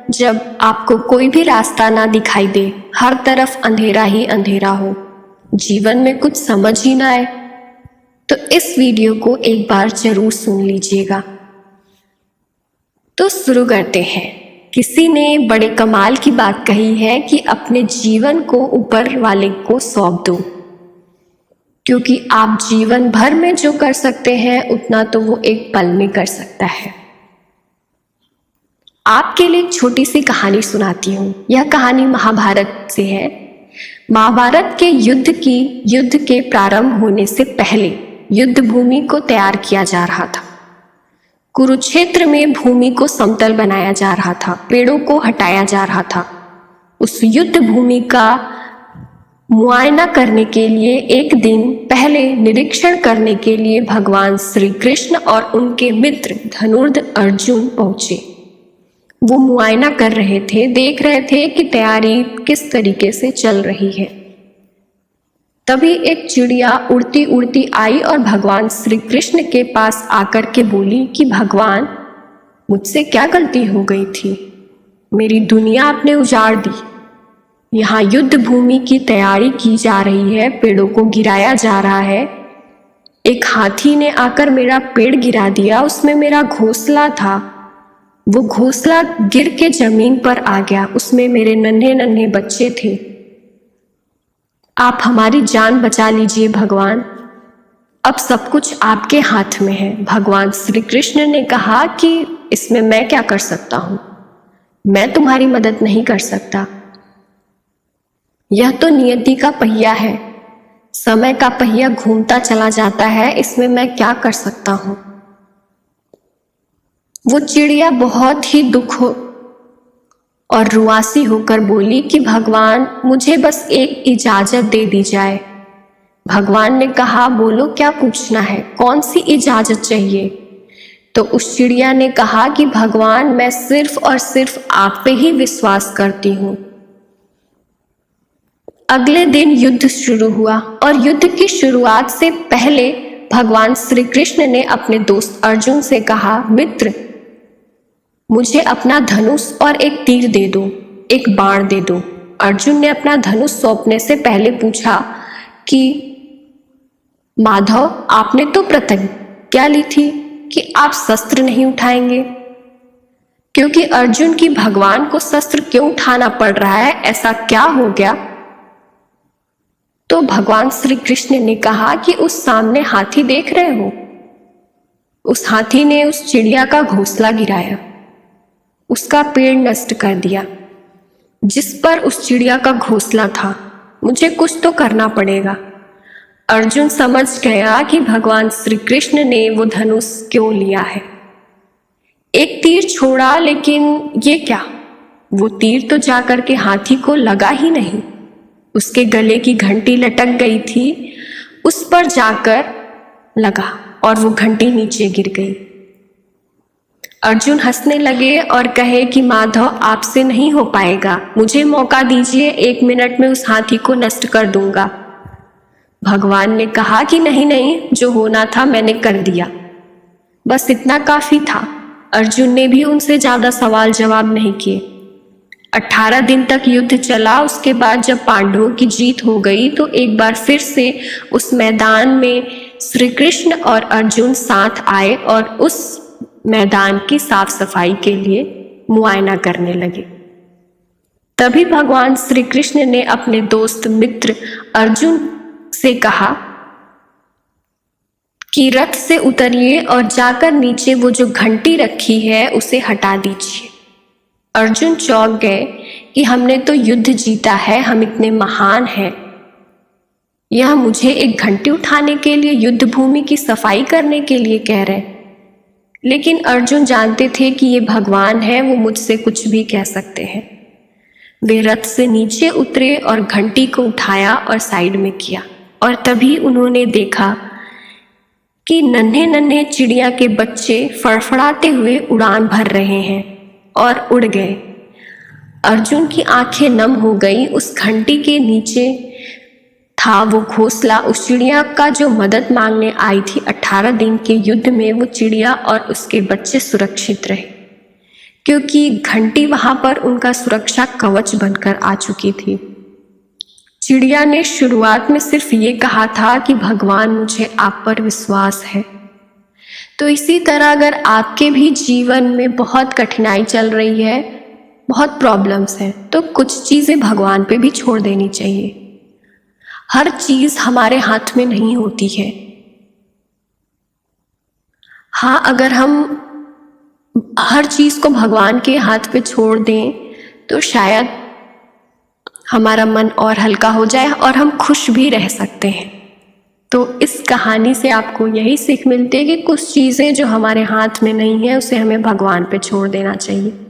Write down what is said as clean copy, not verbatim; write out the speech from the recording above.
जब आपको कोई भी रास्ता ना दिखाई दे, हर तरफ अंधेरा ही अंधेरा हो, जीवन में कुछ समझ ही ना आए, तो इस वीडियो को एक बार जरूर सुन लीजिएगा। तो शुरू करते हैं। किसी ने बड़े कमाल की बात कही है कि अपने जीवन को ऊपर वाले को सौंप दो, क्योंकि आप जीवन भर में जो कर सकते हैं उतना तो वो एक पल में कर सकता है। आपके लिए एक छोटी सी कहानी सुनाती हूँ। यह कहानी महाभारत से है। महाभारत के युद्ध के प्रारंभ होने से पहले युद्ध भूमि को तैयार किया जा रहा था। कुरुक्षेत्र में भूमि को समतल बनाया जा रहा था, पेड़ों को हटाया जा रहा था। उस युद्ध भूमि का मुआयना करने के लिए एक दिन पहले निरीक्षण करने के लिए भगवान श्री कृष्ण और उनके मित्र धनुर्ध अर्जुन पहुंचे। वो मुआयना कर रहे थे, देख रहे थे कि तैयारी किस तरीके से चल रही है। तभी एक चिड़िया उड़ती उड़ती आई और भगवान श्री कृष्ण के पास आकर के बोली कि भगवान, मुझसे क्या गलती हो गई थी? मेरी दुनिया आपने उजाड़ दी। यहाँ युद्ध भूमि की तैयारी की जा रही है, पेड़ों को गिराया जा रहा है। एक हाथी ने आकर मेरा पेड़ गिरा दिया, उसमें मेरा घोंसला था, वो घोंसला गिर के जमीन पर आ गया, उसमें मेरे नन्हे नन्हे बच्चे थे। आप हमारी जान बचा लीजिए भगवान, अब सब कुछ आपके हाथ में है। भगवान श्री कृष्ण ने कहा कि इसमें मैं क्या कर सकता हूँ, मैं तुम्हारी मदद नहीं कर सकता। यह तो नियति का पहिया है, समय का पहिया घूमता चला जाता है, इसमें मैं क्या कर सकता हूँ। वो चिड़िया बहुत ही दुख और रुआसी होकर बोली कि भगवान, मुझे बस एक इजाजत दे दी जाए। भगवान ने कहा, बोलो क्या पूछना है, कौन सी इजाजत चाहिए? तो उस चिड़िया ने कहा कि भगवान, मैं सिर्फ और सिर्फ आप पे ही विश्वास करती हूँ। अगले दिन युद्ध शुरू हुआ और युद्ध की शुरुआत से पहले भगवान श्री कृष्ण ने अपने दोस्त अर्जुन से कहा, मित्र, मुझे अपना धनुष और एक तीर दे दो, एक बाण दे दो। अर्जुन ने अपना धनुष सौंपने से पहले पूछा कि माधव, आपने तो प्रतिज्ञा ली थी कि आप शस्त्र नहीं उठाएंगे। क्योंकि अर्जुन की भगवान को शस्त्र क्यों उठाना पड़ रहा है, ऐसा क्या हो गया? तो भगवान श्री कृष्ण ने कहा कि उस सामने हाथी देख रहे हो, उस हाथी ने उस चिड़िया का घोंसला गिराया, उसका पेड़ नष्ट कर दिया जिस पर उस चिड़िया का घोंसला था। मुझे कुछ तो करना पड़ेगा। अर्जुन समझ गया कि भगवान श्री कृष्ण ने वो धनुष क्यों लिया है। एक तीर छोड़ा, लेकिन ये क्या, वो तीर तो जाकर के हाथी को लगा ही नहीं। उसके गले की घंटी लटक गई थी, उस पर जाकर लगा और वो घंटी नीचे गिर गई। अर्जुन हंसने लगे और कहे कि माधव, आपसे नहीं हो पाएगा, मुझे मौका दीजिए, 1 मिनट में उस हाथी को नष्ट कर दूंगा। भगवान ने कहा कि नहीं नहीं, जो होना था मैंने कर दिया, बस इतना काफी था। अर्जुन ने भी उनसे ज्यादा सवाल जवाब नहीं किए। 18 दिन तक युद्ध चला। उसके बाद जब पांडवों की जीत हो गई तो एक बार फिर से उस मैदान में श्री कृष्ण और अर्जुन साथ आए और उस मैदान की साफ सफाई के लिए मुआयना करने लगे। तभी भगवान श्री कृष्ण ने अपने दोस्त मित्र अर्जुन से कहा कि रथ से उतरिए और जाकर नीचे वो जो घंटी रखी है उसे हटा दीजिए। अर्जुन चौंक गए कि हमने तो युद्ध जीता है, हम इतने महान हैं, यह मुझे एक घंटी उठाने के लिए, युद्ध भूमि की सफाई करने के लिए कह रहे। लेकिन अर्जुन जानते थे कि ये भगवान है, वो मुझसे कुछ भी कह सकते हैं। वे रथ से नीचे उतरे और घंटी को उठाया और साइड में किया, और तभी उन्होंने देखा कि नन्हे नन्हे चिड़िया के बच्चे फड़फड़ाते हुए उड़ान भर रहे हैं और उड़ गए। अर्जुन की आंखें नम हो गई। उस घंटी के नीचे था वो घोंसला, उस चिड़िया का जो मदद मांगने आई थी। 18 दिन के युद्ध में वो चिड़िया और उसके बच्चे सुरक्षित रहे। क्योंकि घंटी वहां पर उनका सुरक्षा कवच बनकर आ चुकी थी। चिड़िया ने शुरुआत में सिर्फ ये कहा था कि भगवान मुझे आप पर विश्वास है। तो इसी तरह अगर आपके भी जीवन में बहुत कठिनाई चल रही है, बहुत प्रॉब्लम्स हैं, तो कुछ चीज़ें भगवान पे भी छोड़ देनी चाहिए। हर चीज़ हमारे हाथ में नहीं होती है। हाँ, अगर हम हर चीज़ को भगवान के हाथ पे छोड़ दें तो शायद हमारा मन और हल्का हो जाए और हम खुश भी रह सकते हैं। तो इस कहानी से आपको यही सीख मिलती है कि कुछ चीज़ें जो हमारे हाथ में नहीं है उसे हमें भगवान पे छोड़ देना चाहिए।